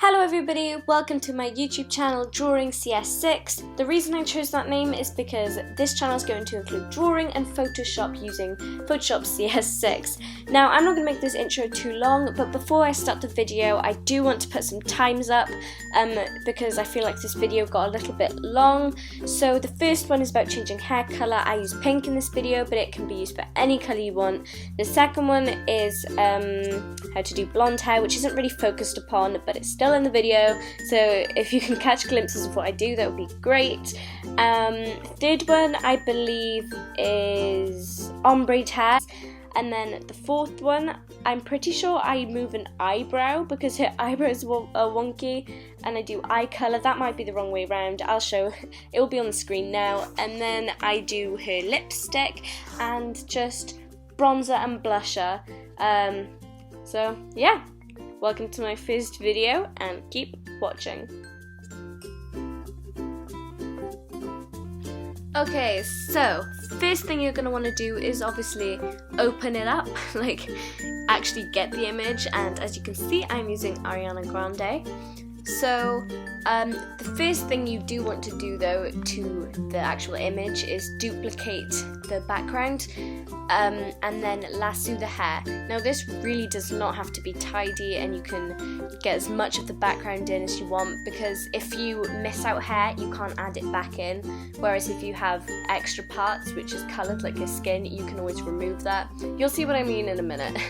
Hello everybody, welcome to my YouTube channel Drawing CS6. The reason I chose that name is because this channel is going to include drawing and Photoshop using Photoshop CS6. Now I'm not going to make this intro too long, but before I start the video I do want to put some times up because I feel like this video got a little bit long. So the first one is about changing hair colour. I use pink in this video, but it can be used for any colour you want. The second one is how to do blonde hair, which isn't really focused upon, but it's still in the video, so if you can catch glimpses of what I do, that would be great. Third one I believe is ombre hair, and then the fourth one I'm pretty sure I move an eyebrow because her eyebrows are wonky, and I do eye colour. That might be the wrong way around, I'll show, it will be on the screen now. And then I do her lipstick and just bronzer and blusher. So yeah, welcome to my first video and keep watching. Okay, so first thing you're going to want to do is obviously open it up, like actually get the image, and as you can see I'm using Ariana Grande. So the first thing you do want to do though to the actual image is duplicate the background and then lasso the hair. Now this really does not have to be tidy, and you can get as much of the background in as you want, because if you miss out hair you can't add it back in, whereas if you have extra parts which is coloured like your skin, you can always remove that. You'll see what I mean in a minute.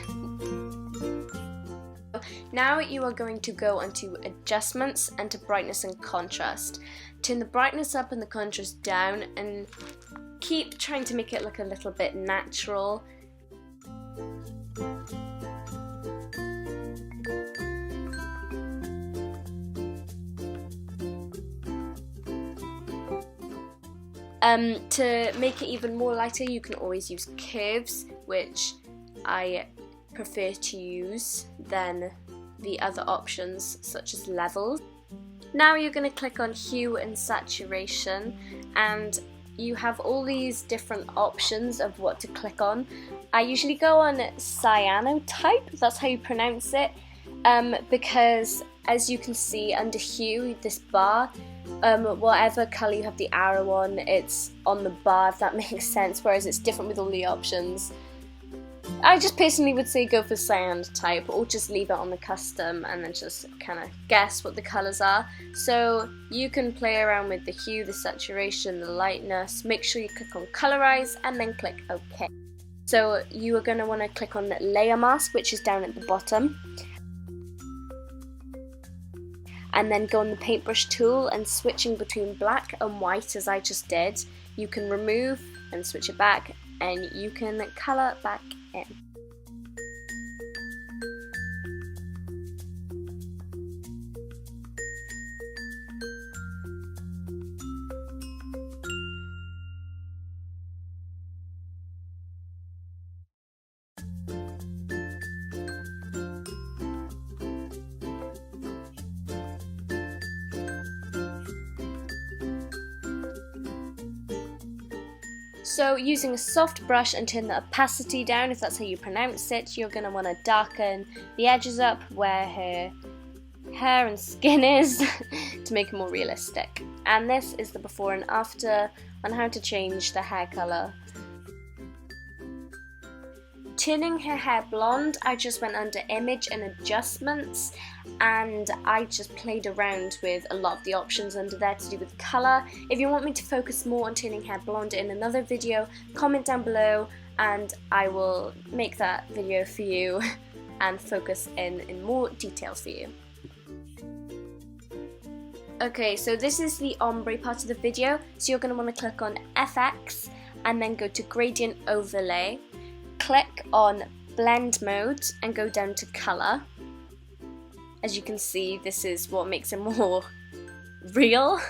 Now you are going to go onto adjustments and to brightness and contrast. Turn the brightness up and the contrast down, and keep trying to make it look a little bit natural. To make it even more lighter you can always use curves, which I prefer to use than the other options such as levels. Now you're going to click on hue and saturation, and you have all these different options of what to click on. I usually go on cyanotype, that's how you pronounce it, because as you can see under hue, this bar, whatever colour you have the arrow on, it's on the bar, if that makes sense, whereas it's different with all the options. I just personally would say go for cyanotype, or just leave it on the custom and then just kind of guess what the colours are. So you can play around with the hue, the saturation, the lightness. Make sure you click on colorize and then click OK. So you are going to want to click on layer mask, which is down at the bottom, and then go on the paintbrush tool and switching between black and white as I just did. You can remove and switch it back, and you can colour back in. So using a soft brush and turn the opacity down, if that's how you pronounce it, you're going to want to darken the edges up where her hair and skin is to make it more realistic. And this is the before and after on how to change the hair colour. Turning her hair blonde, I just went under image and adjustments, and I just played around with a lot of the options under there to do with colour. If you want me to focus more on turning hair blonde in another video, comment down below and I will make that video for you and focus in more detail for you. Okay, so this is the ombre part of the video, so you're going to want to click on FX and then go to gradient overlay. Click on blend mode and go down to colour. As you can see, this is what makes it more real.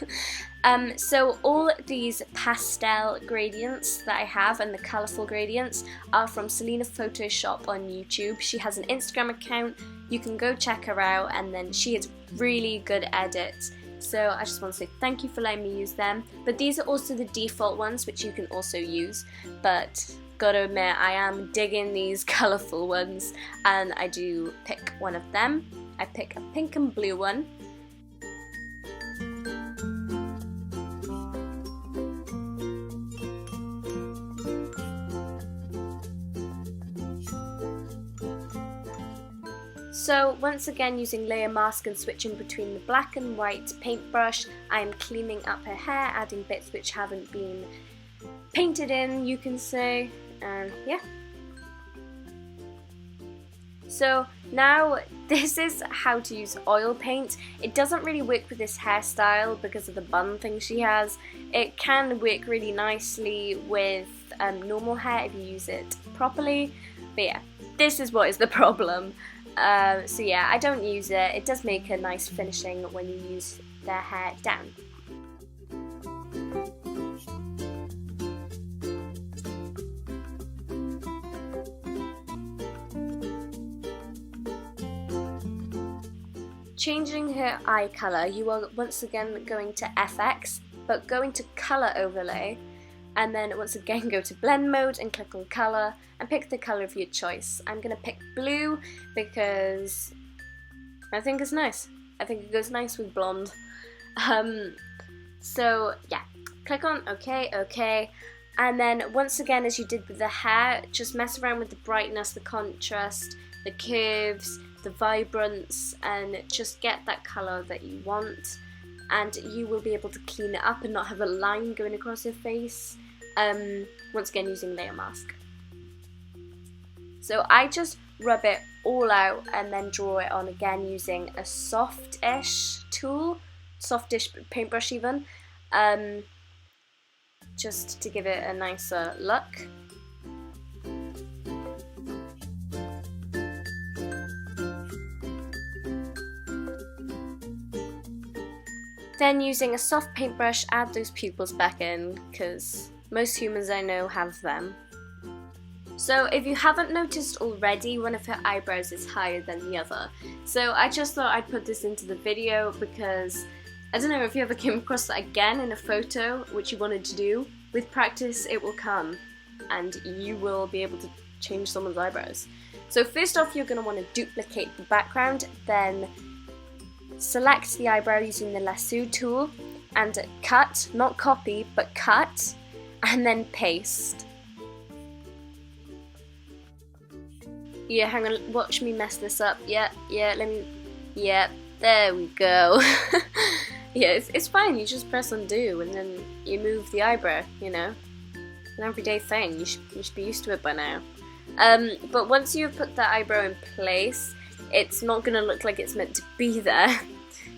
So all these pastel gradients that I have and the colourful gradients are from Selena Photoshop on YouTube. She has an Instagram account, you can go check her out, and then she has really good edits. So I just want to say thank you for letting me use them. But these are also the default ones which you can also use, but gotta admit I am digging these colourful ones and I do pick one of them. I pick a pink and blue one. So once again, using layer mask and switching between the black and white paintbrush, I am cleaning up her hair, adding bits which haven't been painted in, you can say, and yeah. So now this is how to use oil paint. It doesn't really work with this hairstyle because of the bun thing she has. It can work really nicely with normal hair if you use it properly, but yeah, this is what is the problem. So yeah, I don't use it. It does make a nice finishing when you use their hair down. Changing her eye colour, you are once again going to FX, but go into colour overlay, and then once again go to blend mode and click on colour and pick the colour of your choice. I'm going to pick blue because I think it's nice. I think it goes nice with blonde. So yeah, click on OK, and then once again, as you did with the hair, just mess around with the brightness, the contrast, the curves, the vibrance, and just get that colour that you want, and you will be able to clean it up and not have a line going across your face, once again using layer mask. So I just rub it all out and then draw it on again using a softish tool, softish paintbrush even, just to give it a nicer look. Then using a soft paintbrush, add those pupils back in, because most humans I know have them. So if you haven't noticed already, one of her eyebrows is higher than the other. So I just thought I'd put this into the video because, I don't know if you ever came across that again in a photo, which you wanted to do. With practice it will come, and you will be able to change someone's eyebrows. So first off, you're going to want to duplicate the background, then select the eyebrow using the lasso tool and cut, not copy, but cut, and then paste. Yeah, hang on, watch me mess this up. Yeah, there we go. Yeah, it's fine, you just press undo and then you move the eyebrow, you know. An everyday thing, you should be used to it by now. But once you've put that eyebrow in place, it's not going to look like it's meant to be there.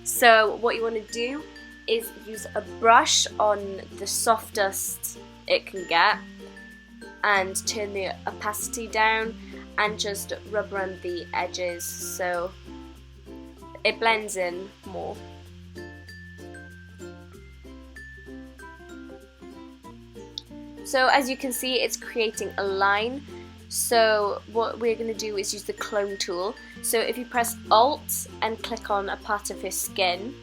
So what you want to do is use a brush on the softest it can get and turn the opacity down and just rub around the edges so it blends in more. So as you can see, it's creating a line. So what we're going to do is use the clone tool. So if you press Alt and click on a part of her skin,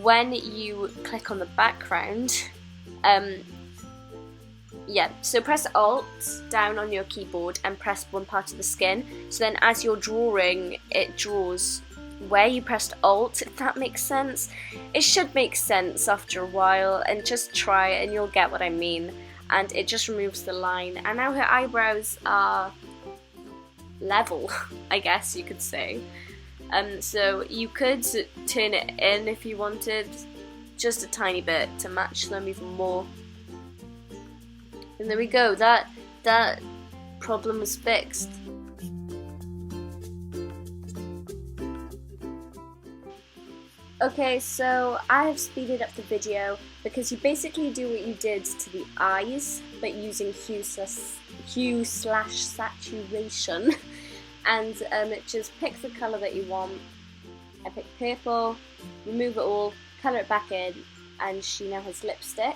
when you click on the background, so press Alt down on your keyboard and press one part of the skin. So then as you're drawing, it draws where you pressed Alt, if that makes sense. It should make sense after a while, and just try it and you'll get what I mean. And it just removes the line, and now her eyebrows are level, I guess you could say. So you could turn it in if you wanted, just a tiny bit to match them even more. And there we go, that problem was fixed. Okay, so I have speeded up the video because you basically do what you did to the eyes, but using hue slash saturation, and just pick the colour that you want. I pick purple, remove it all, colour it back in, and she now has lipstick.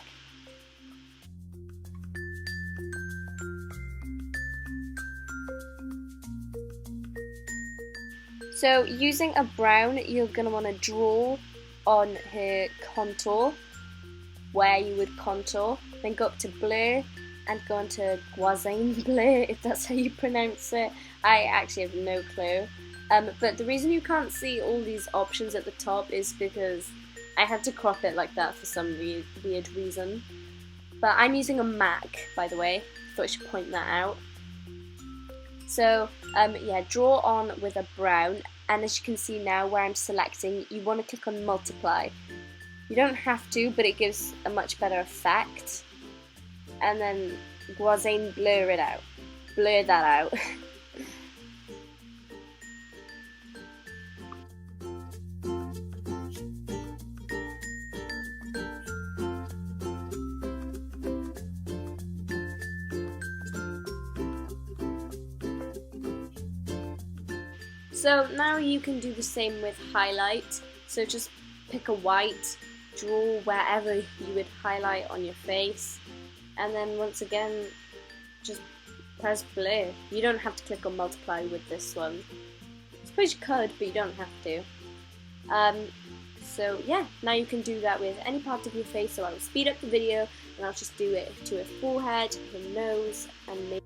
So using a brown, you're going to want to draw on her contour, where you would contour, then go up to blur and go into Gaussian blur, if that's how you pronounce it. I actually have no clue. But the reason you can't see all these options at the top is because I had to crop it like that for some weird reason. But I'm using a Mac, by the way. Thought I should point that out. So, yeah, draw on with a brown, and as you can see now where I'm selecting, you want to click on multiply. You don't have to, but it gives a much better effect. And then Gaussian blur it out. Blur that out. So now you can do the same with highlight. So just pick a white, draw wherever you would highlight on your face, and then once again just press blur. You don't have to click on multiply with this one. I suppose you could, but you don't have to. So yeah, now you can do that with any part of your face. So I will speed up the video and I'll just do it to a forehead, your nose, and maybe